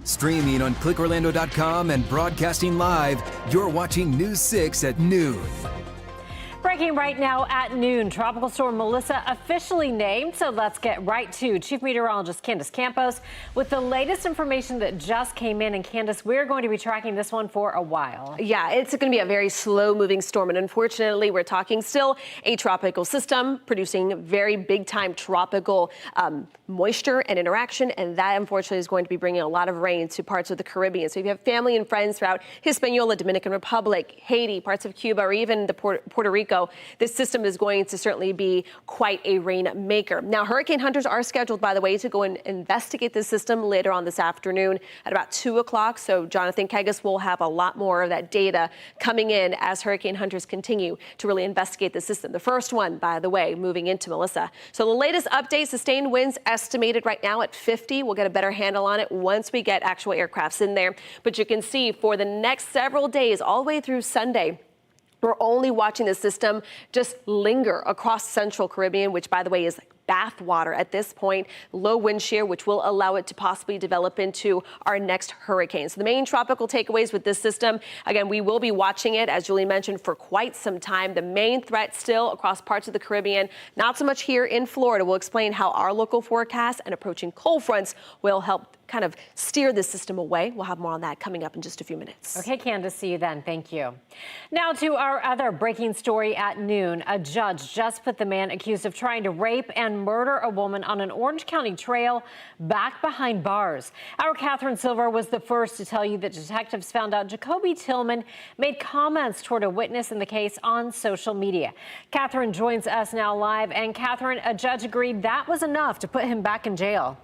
Streaming on clickorlando.com and broadcasting live, you're watching News 6 at noon. Breaking right now at noon, Tropical Storm Melissa officially named. So let's get right to Chief Meteorologist Candace Campos with the latest information that just came in. And Candace, we're going to be tracking this one for a while. Yeah, it's going to be a very slow moving storm. And unfortunately, we're talking still a tropical system producing very big time tropical moisture and interaction. And that unfortunately is going to be bringing a lot of rain to parts of the Caribbean. So if you have family and friends throughout Hispaniola, Dominican Republic, Haiti, parts of Cuba, or even the Puerto Rico, this system is going to certainly be quite a rain maker. Now, hurricane hunters are scheduled, by the way, to go and investigate this system later on this afternoon at about 2 o'clock. So Jonathan Kegas will have a lot more of that data coming in as hurricane hunters continue to really investigate the system. The first one, by the way, moving into Melissa. So the latest update, sustained winds estimated right now at 50. We'll get a better handle on it once we get actual aircrafts in there. But you can see for the next several days, all the way through Sunday, we're only watching the system just linger across central Caribbean, which, by the way, is bathwater at this point. Low wind shear, which will allow it to possibly develop into our next hurricane. So the main tropical takeaways with this system, again, we will be watching it, as Julie mentioned, for quite some time. The main threat still across parts of the Caribbean, not so much here in Florida. We'll explain how our local forecasts and approaching cold fronts will help kind of steer the system away. We'll have more on that coming up in just a few minutes. Okay, Candace, see you then. Thank you. Now to our other breaking story at noon. A judge just put the man accused of trying to rape and murder a woman on an Orange County trail back behind bars. Our Catherine Silver was the first to tell you that detectives found out Jacoby Tillman made comments toward a witness in the case on social media. Catherine joins us now live. And Catherine, a judge agreed that was enough to put him back in jail.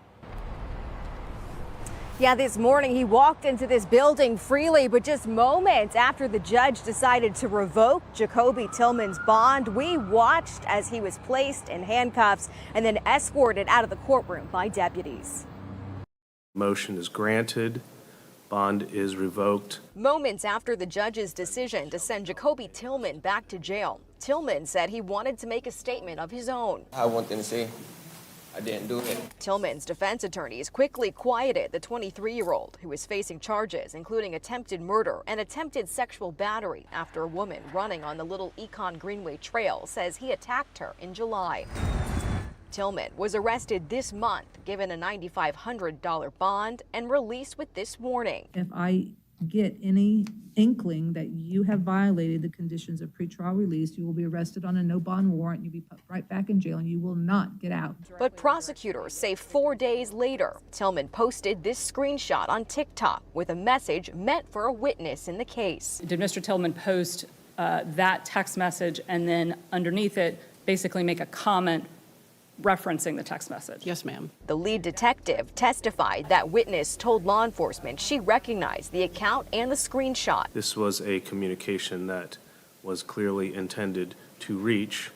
Yeah, this morning he walked into this building freely, but just moments after the judge decided to revoke Jacoby Tillman's bond, we watched as he was placed in handcuffs and then escorted out of the courtroom by deputies. Motion is granted. Bond is revoked. Moments after the judge's decision to send Jacoby Tillman back to jail, Tillman said he wanted to make a statement of his own. I want them to say I didn't do it. Tillman's defense attorneys quickly quieted the 23-year-old who is facing charges, including attempted murder and attempted sexual battery after a woman running on the Little Econ Greenway Trail says he attacked her in July. Tillman was arrested this month, given a $9,500 bond, and released with this warning. If I get any inkling that you have violated the conditions of pretrial release, you will be arrested on a no bond warrant. You'll be put right back in jail and you will not get out. But prosecutors say 4 days later, Tillman posted this screenshot on TikTok with a message meant for a witness in the case. Did Mr. Tillman post that text message and then underneath it basically make a comment referencing the text message? Yes, ma'am. The lead detective testified that witness told law enforcement she recognized the account and the screenshot. This was a communication that was clearly intended to reach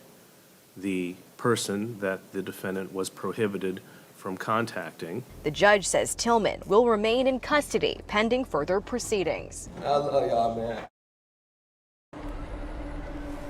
the person that the defendant was prohibited from contacting. The judge says Tillman will remain in custody pending further proceedings. I love y'all, man.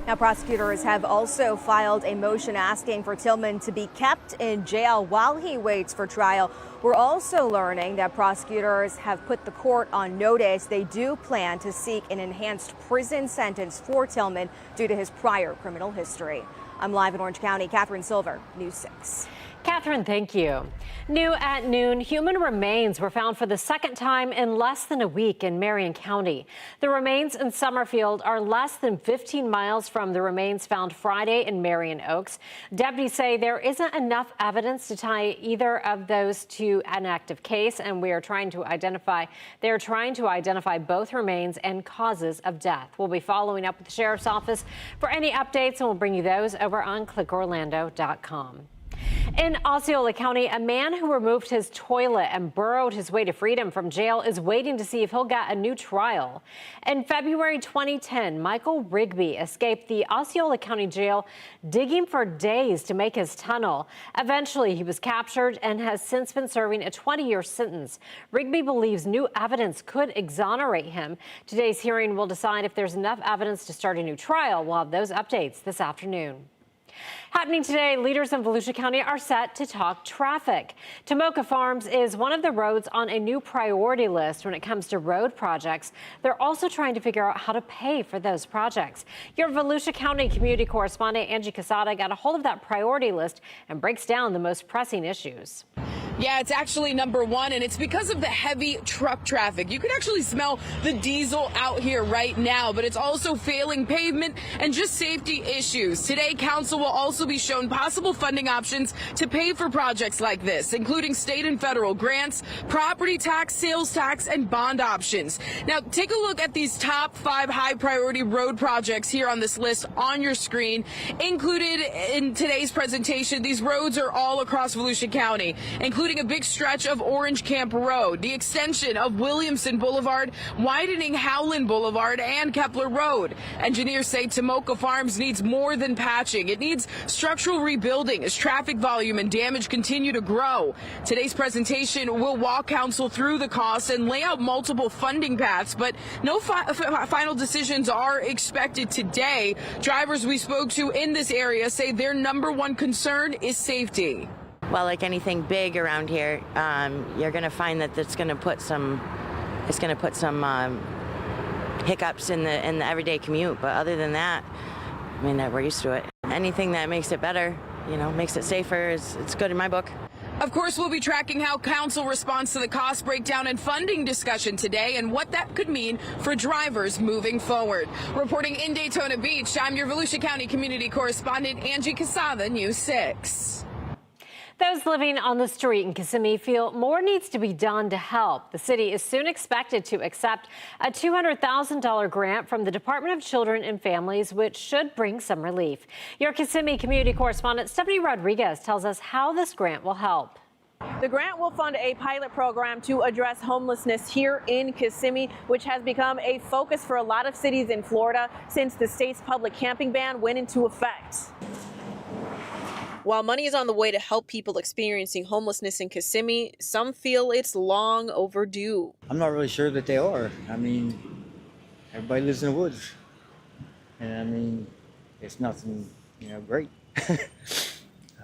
Now, prosecutors have also filed a motion asking for Tillman to be kept in jail while he waits for trial. We're also learning that prosecutors have put the court on notice. They do plan to seek an enhanced prison sentence for Tillman due to his prior criminal history. I'm live in Orange County. Catherine Silver, News 6. Catherine, thank you. New at noon, human remains were found for the second time in less than a week in Marion County. The remains in Summerfield are less than 15 miles from the remains found Friday in Marion Oaks. Deputies say there isn't enough evidence to tie either of those to an active case, and they're trying to identify both remains and causes of death. We'll be following up with the Sheriff's Office for any updates, and we'll bring you those over on clickorlando.com. In Osceola County, a man who removed his toilet and burrowed his way to freedom from jail is waiting to see if he'll get a new trial. In February 2010, Michael Rigby escaped the Osceola County Jail, digging for days to make his tunnel. Eventually, he was captured and has since been serving a 20-year sentence. Rigby believes new evidence could exonerate him. Today's hearing will decide if there's enough evidence to start a new trial. We'll have those updates this afternoon. Happening today, leaders in Volusia County are set to talk traffic. Tomoka Farms is one of the roads on a new priority list when it comes to road projects. They're also trying to figure out how to pay for those projects. Your Volusia County community correspondent Angie Casada got a hold of that priority list and breaks down the most pressing issues. Yeah, it's actually number one, and it's because of the heavy truck traffic. You can actually smell the diesel out here right now, but it's also failing pavement and just safety issues. Today, council will also be shown possible funding options to pay for projects like this, including state and federal grants, property tax, sales tax, and bond options. Now, take a look at these top 5 high priority road projects here on this list on your screen. Included in today's presentation, these roads are all across Volusia County, including a big stretch of Orange Camp Road, the extension of Williamson Boulevard, widening Howland Boulevard, and Kepler Road. Engineers say Tomoka Farms needs more than patching. It needs structural rebuilding as traffic volume and damage continue to grow. Today's presentation will walk council through the costs and lay out multiple funding paths, but no final decisions are expected today. Drivers we spoke to in this area say their number one concern is safety. Well, like anything big around here, you're going to find that it's going to put some hiccups in the everyday commute. But other than that, I mean, we're used to it. Anything that makes it better, makes it safer, it's good in my book. Of course, we'll be tracking how council responds to the cost breakdown and funding discussion today and what that could mean for drivers moving forward. Reporting in Daytona Beach, I'm your Volusia County community correspondent, Angie Casada, News 6. Those living on the street in Kissimmee feel more needs to be done to help. The city is soon expected to accept a $200,000 grant from the Department of Children and Families, which should bring some relief. Your Kissimmee community correspondent Stephanie Rodriguez tells us how this grant will help. The grant will fund a pilot program to address homelessness here in Kissimmee, which has become a focus for a lot of cities in Florida since the state's public camping ban went into effect. While money is on the way to help people experiencing homelessness in Kissimmee, some feel it's long overdue. I'm not really sure that they are. I mean, everybody lives in the woods. And I mean, it's nothing, great.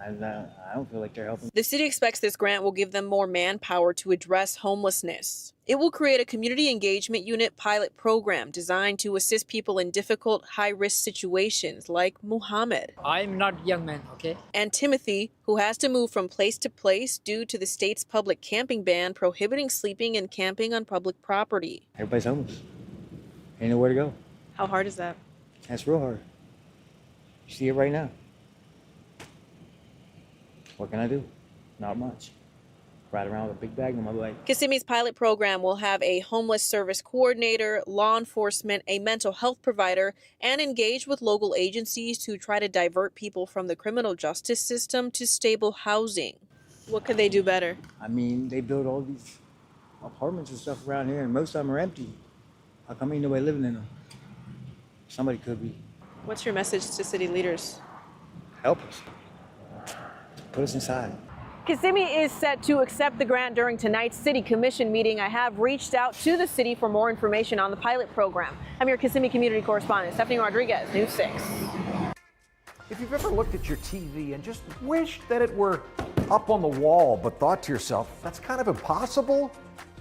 I don't feel like they're helping. The city expects this grant will give them more manpower to address homelessness. It will create a community engagement unit pilot program designed to assist people in difficult, high-risk situations like Muhammad. I'm not a young man, okay? And Timothy, who has to move from place to place due to the state's public camping ban prohibiting sleeping and camping on public property. Everybody's homeless. Ain't nowhere to go. How hard is that? That's real hard. You see it right now. What can I do? Not much. Ride around with a big bag on my leg. Kissimmee's pilot program will have a homeless service coordinator, law enforcement, a mental health provider, and engage with local agencies to try to divert people from the criminal justice system to stable housing. What could they do better? I mean, they build all these apartments and stuff around here, and most of them are empty. How come ain't nobody living in them? Somebody could be. What's your message to city leaders? Help us. Put us inside. Kissimmee is set to accept the grant during tonight's City Commission meeting. I have reached out to the city for more information on the pilot program. I'm your Kissimmee community correspondent, Stephanie Rodriguez, News 6. If you've ever looked at your TV and just wished that it were up on the wall, but thought to yourself, that's kind of impossible,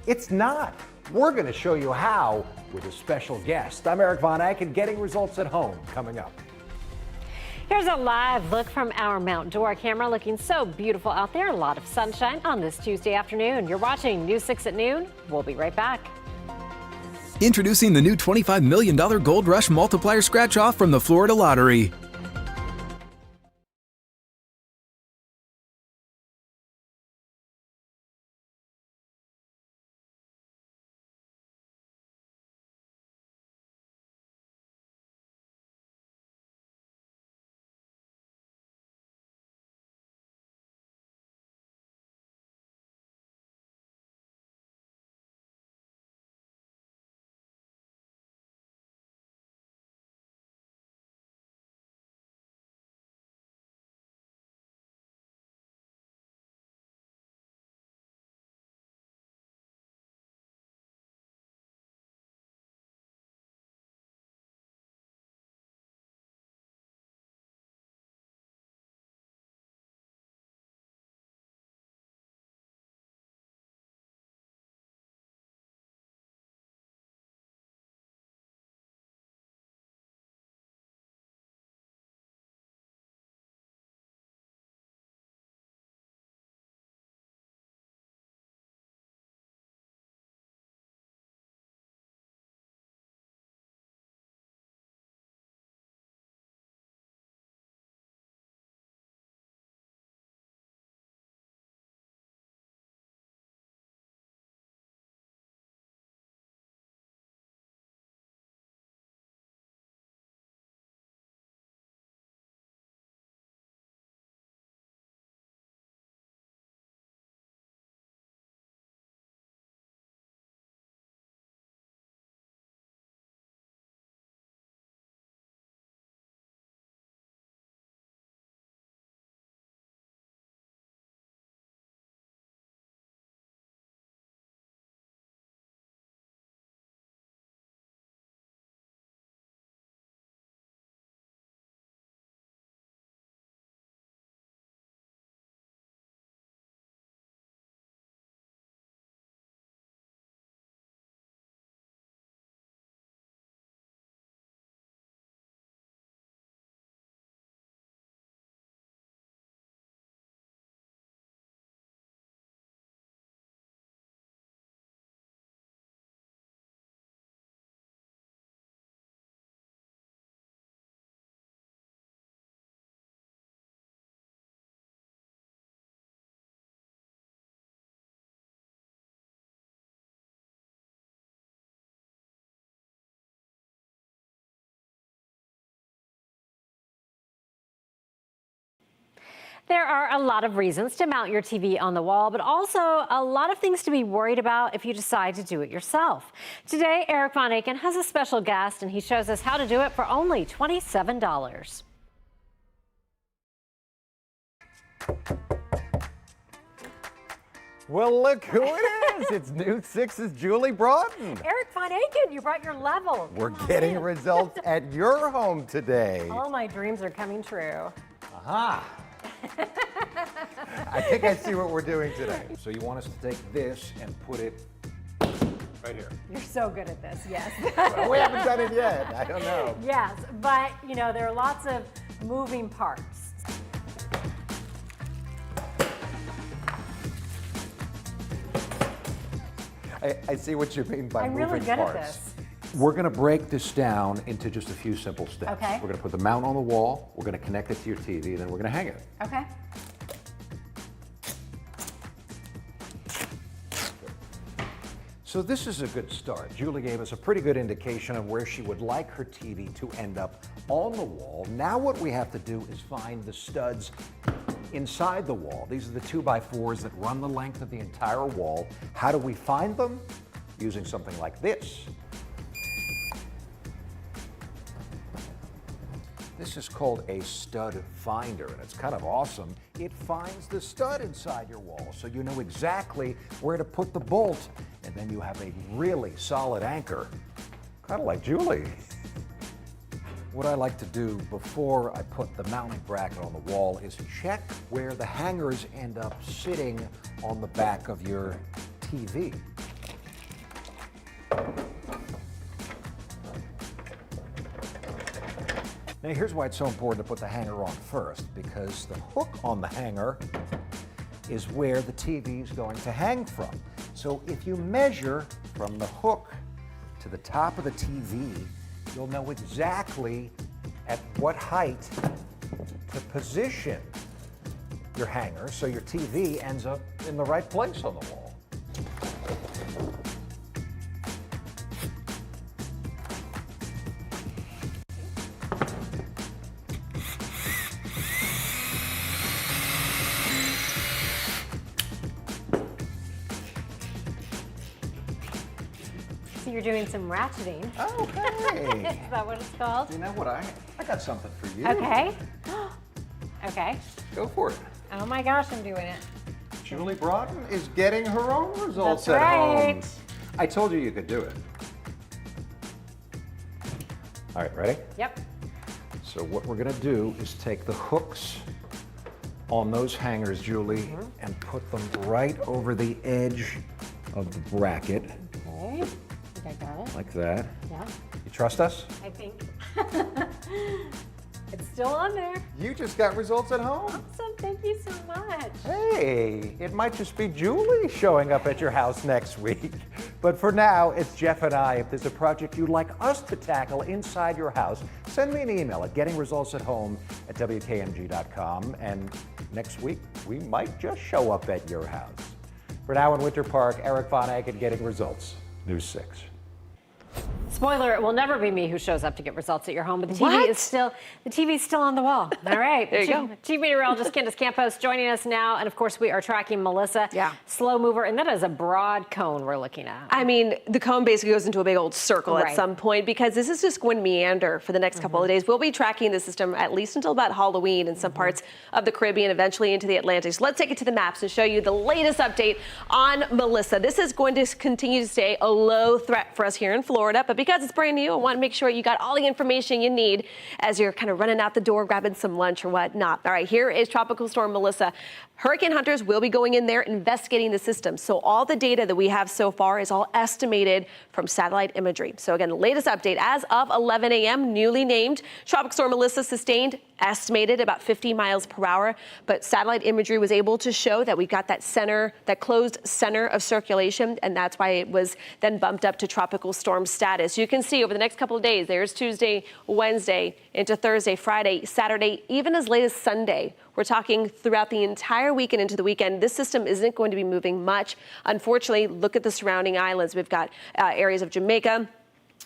it's not. We're going to show you how with a special guest. I'm Eric Von Eyck, and getting results at home coming up. Here's a live look from our Mount Dora camera, looking so beautiful out there. A lot of sunshine on this Tuesday afternoon. You're watching News 6 at noon. We'll be right back. Introducing the new $25 million Gold Rush Multiplier Scratch-Off from the Florida Lottery. There are a lot of reasons to mount your TV on the wall, but also a lot of things to be worried about if you decide to do it yourself. Today, Eric Von Aken has a special guest, and he shows us how to do it for only $27. Well, look who it is. It's News 6's Julie Broughton. Eric Von Aken, you brought your level. We're getting results at your home today. All my dreams are coming true. Aha. I think I see what we're doing today. So you want us to take this and put it right here. You're so good at this, yes. Well, we haven't done it yet. I don't know. Yes, but you know, there are lots of moving parts. I see what you mean by I'm moving really good parts. at this. We're going to break this down into just a few simple steps. Okay. We're going to put the mount on the wall, we're going to connect it to your TV, then we're going to hang it. Okay. So this is a good start. Julie gave us a pretty good indication of where she would like her TV to end up on the wall. Now what we have to do is find the studs inside the wall. These are the 2x4s that run the length of the entire wall. How do we find them? Using something like this. This is called a stud finder, and it's kind of awesome. It finds the stud inside your wall, so you know exactly where to put the bolt, and then you have a really solid anchor, kind of like Julie. What I like to do before I put the mounting bracket on the wall is check where the hangers end up sitting on the back of your TV. Now here's why it's so important to put the hanger on first, because the hook on the hanger is where the TV is going to hang from. So if you measure from the hook to the top of the TV, you'll know exactly at what height to position your hanger so your TV ends up in the right place on the wall. So you're doing some ratcheting. Okay. Is that what it's called? You know what? I got something for you. Okay. Okay. Go for it. Oh my gosh, I'm doing it. Julie Broughton is getting her own results That's at right. home. I told you you could do it. All right, ready? Yep. So what we're gonna do is take the hooks on those hangers, Julie, and put them right over the edge of the bracket. Okay. I think I got it. Like that. Yeah. You trust us? I think. It's still on there. You just got results at home. Awesome. Thank you so much. Hey, it might just be Julie showing up at your house next week. But for now, it's Jeff and I. If there's a project you'd like us to tackle inside your house, send me an email at gettingresultsathome@wkmg.com. And next week, we might just show up at your house. For now in Winter Park, Eric Von Aken, Getting Results, News 6. Spoiler, it will never be me who shows up to get results at your home, but the TV What? is still on the wall. All right. There you go. Chief Meteorologist Candace Campos joining us now. And of course, we are tracking Melissa. Yeah. Slow mover. And that is a broad cone we're looking at. I mean, the cone basically goes into a big old circle Right. at some point because this is just going to meander for the next couple of days. We'll be tracking the system at least until about Halloween in some parts of the Caribbean, eventually into the Atlantic. So let's take it to the maps and show you the latest update on Melissa. This is going to continue to stay a low threat for us here in Florida, but because it's brand new, I want to make sure you got all the information you need as you're kind of running out the door, grabbing some lunch or whatnot. All right, here is Tropical Storm Melissa. Hurricane hunters will be going in there investigating the system. So all the data that we have so far is all estimated from satellite imagery. So again, the latest update as of 11 a.m., newly named Tropical Storm Melissa sustained estimated about 50 miles per hour, but satellite imagery was able to show that we got that center, that closed center of circulation, and that's why it was then bumped up to tropical storm status. You can see over the next couple of days, there's Tuesday, Wednesday, into Thursday, Friday, Saturday, even as late as Sunday. We're talking throughout the entire weekend into the weekend. This system isn't going to be moving much. Unfortunately, look at the surrounding islands. We've got areas of Jamaica,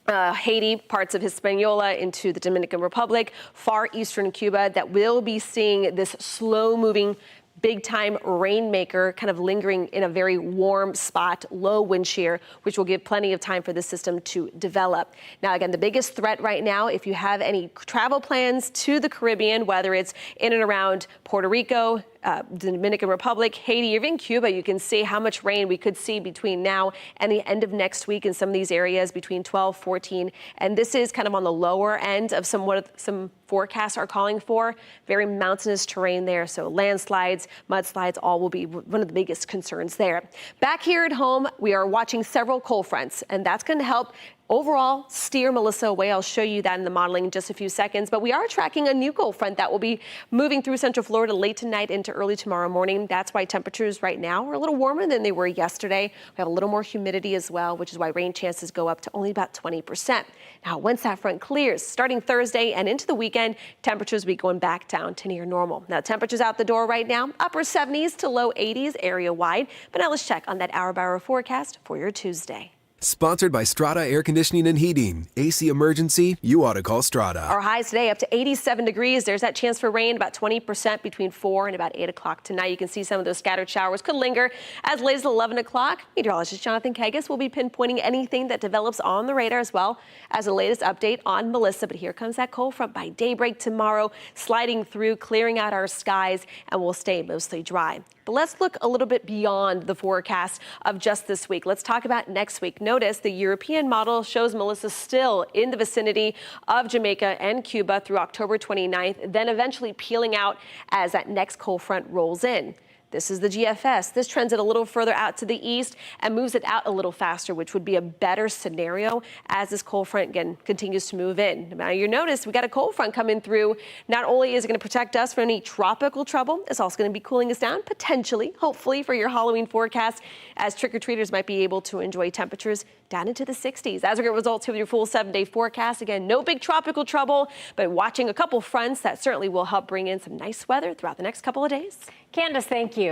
Haiti, parts of Hispaniola into the Dominican Republic, far eastern Cuba, that will be seeing this slow-moving big-time rainmaker kind of lingering in a very warm spot, low wind shear, which will give plenty of time for the system to develop. Now, again, the biggest threat right now, if you have any travel plans to the Caribbean, whether it's in and around Puerto Rico, the Dominican Republic, Haiti, even Cuba, you can see how much rain we could see between now and the end of next week in some of these areas, between 12, 14. And this is kind of on the lower end of what some forecasts are calling for. Very mountainous terrain there, so landslides, mudslides, all will be one of the biggest concerns there. Back here at home, we are watching several cold fronts, and that's going to help overall steer Melissa away. I'll show you that in the modeling in just a few seconds. But we are tracking a new cold front that will be moving through central Florida late tonight into early tomorrow morning. That's why temperatures right now are a little warmer than they were yesterday. We have a little more humidity as well, which is why rain chances go up to only about 20%. Now, once that front clears, starting Thursday and into the weekend, temperatures will be going back down to near normal. Now, temperatures out the door right now, upper 70s to low 80s area wide. But now let's check on that hour-by-hour forecast for your Tuesday. Sponsored by Strata Air Conditioning and Heating. AC emergency, you ought to call Strata. Our highs today up to 87 degrees. There's that chance for rain, about 20% between 4 and about 8 o'clock tonight. You can see some of those scattered showers could linger as late as 11 o'clock. Meteorologist Jonathan Kagas will be pinpointing anything that develops on the radar, as well as the latest update on Melissa. But here comes that cold front by daybreak tomorrow, sliding through, clearing out our skies, and will stay mostly dry. But let's look a little bit beyond the forecast of just this week. Let's talk about next week. Notice the European model shows Melissa still in the vicinity of Jamaica and Cuba through October 29th, then eventually peeling out as that next cold front rolls in. This is the GFS. This trends it a little further out to the east and moves it out a little faster, which would be a better scenario as this cold front again continues to move in. Now you notice we got a cold front coming through. Not only is it going to protect us from any tropical trouble, it's also going to be cooling us down potentially, hopefully for your Halloween forecast, as trick-or-treaters might be able to enjoy temperatures down into the 60s. As we get results with your full 7-day forecast, again, no big tropical trouble, but watching a couple fronts that certainly will help bring in some nice weather throughout the next couple of days. Candace, thank you.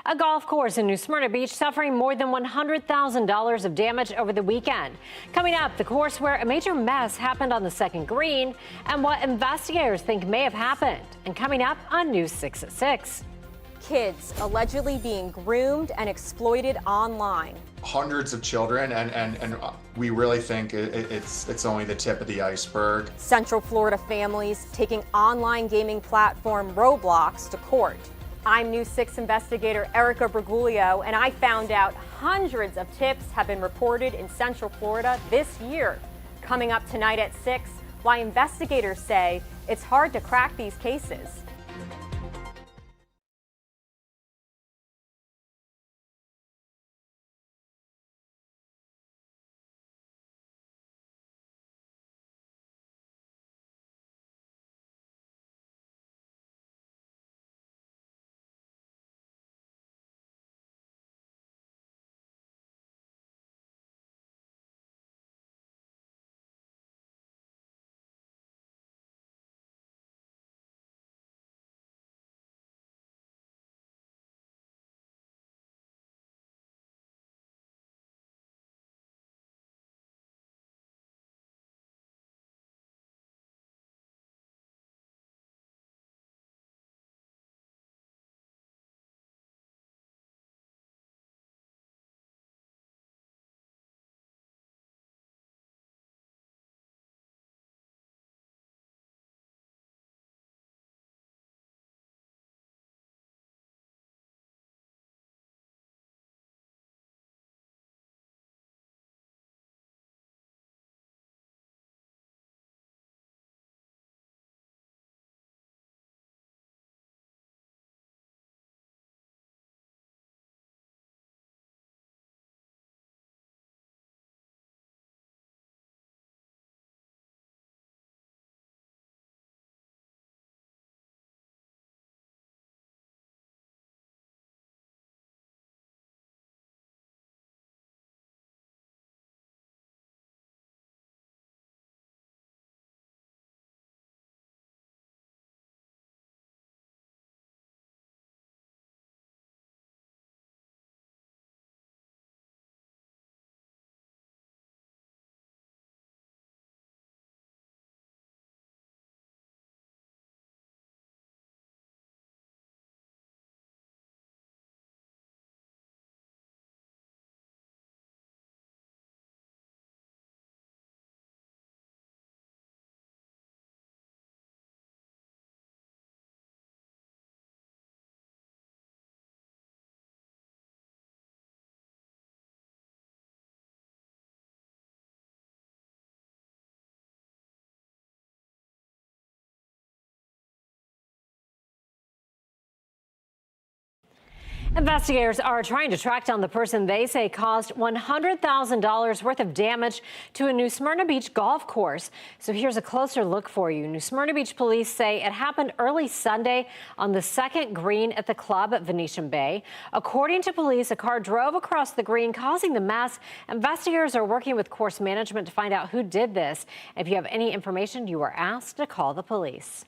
A golf course in New Smyrna Beach suffering more than $100,000 of damage over the weekend. Coming up, the course where a major mess happened on the second green and what investigators think may have happened. And coming up on News 6 at 6. Kids allegedly being groomed and exploited online. Hundreds of children, and we really think it's only the tip of the iceberg. Central Florida families taking online gaming platform Roblox to court. I'm News 6 investigator Erica Bergoglio, and I found out hundreds of tips have been reported in Central Florida this year. Coming up tonight at 6, why investigators say it's hard to crack these cases. Investigators are trying to track down the person they say caused $100,000 worth of damage to a New Smyrna Beach golf course. So here's a closer look for you. New Smyrna Beach police say it happened early Sunday on the second green at the club at Venetian Bay. According to police, a car drove across the green, causing the mess. Investigators are working with course management to find out who did this. If you have any information, you are asked to call the police.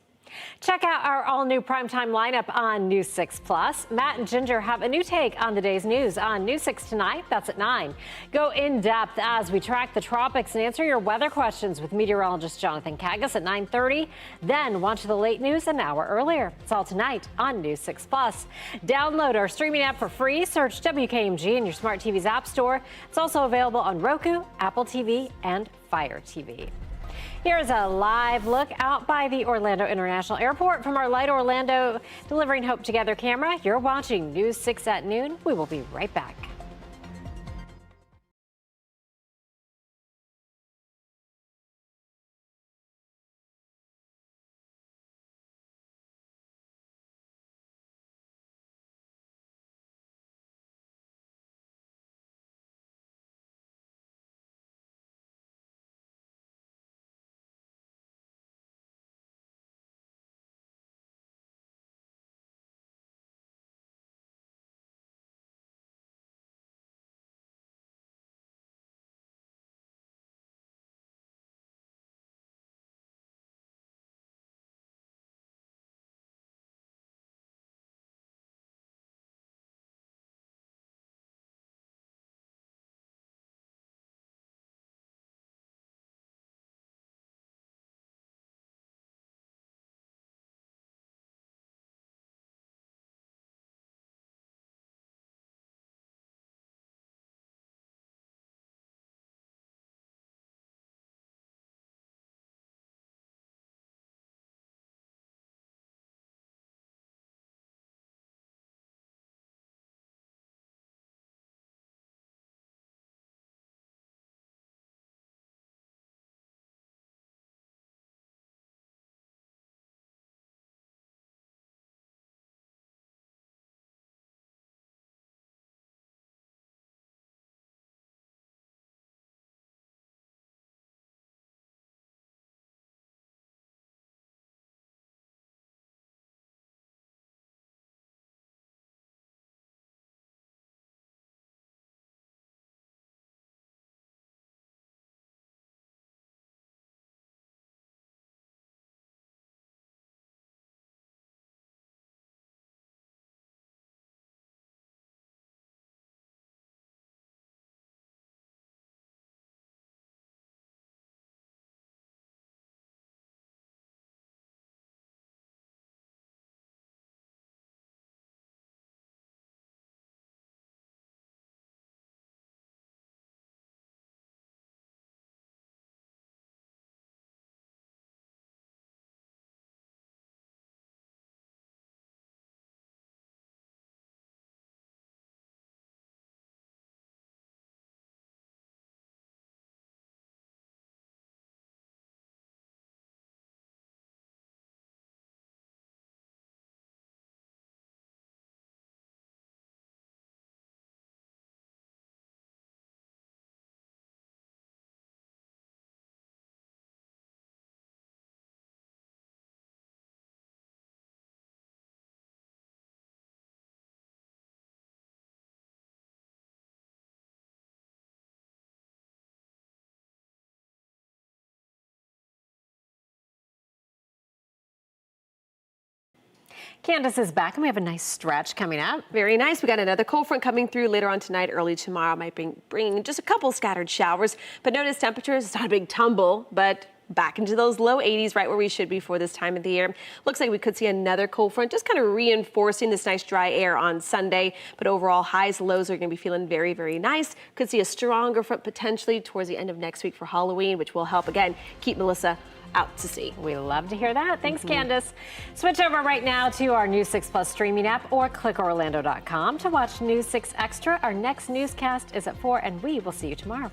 Check out our all-new primetime lineup on News 6 Plus. Matt and Ginger have a new take on the day's news on News 6 tonight. That's at 9. Go in depth as we track the tropics and answer your weather questions with meteorologist Jonathan Kagas at 9:30. Then watch the late news an hour earlier. It's all tonight on News 6 Plus. Download our streaming app for free. Search WKMG in your smart TV's app store. It's also available on Roku, Apple TV, and Fire TV. Here's a live look out by the Orlando International Airport from our Light Orlando Delivering Hope Together camera. You're watching News 6 at noon. We will be right back. Candace is back, and we have a nice stretch coming up. Very nice. We got another cold front coming through later on tonight, early tomorrow. Might bring just a couple scattered showers, but notice temperatures, it's not a big tumble, but back into those low 80s, right where we should be for this time of the year. Looks like we could see another cold front, just kind of reinforcing this nice dry air on Sunday. But overall, highs, lows are going to be feeling very, very nice. Could see a stronger front potentially towards the end of next week for Halloween, which will help, again, keep Melissa out to sea. We love to hear that. Thanks, Candace. Switch over right now to our News 6 Plus streaming app or clickorlando.com to watch News 6 Extra. Our next newscast is at 4, and we will see you tomorrow.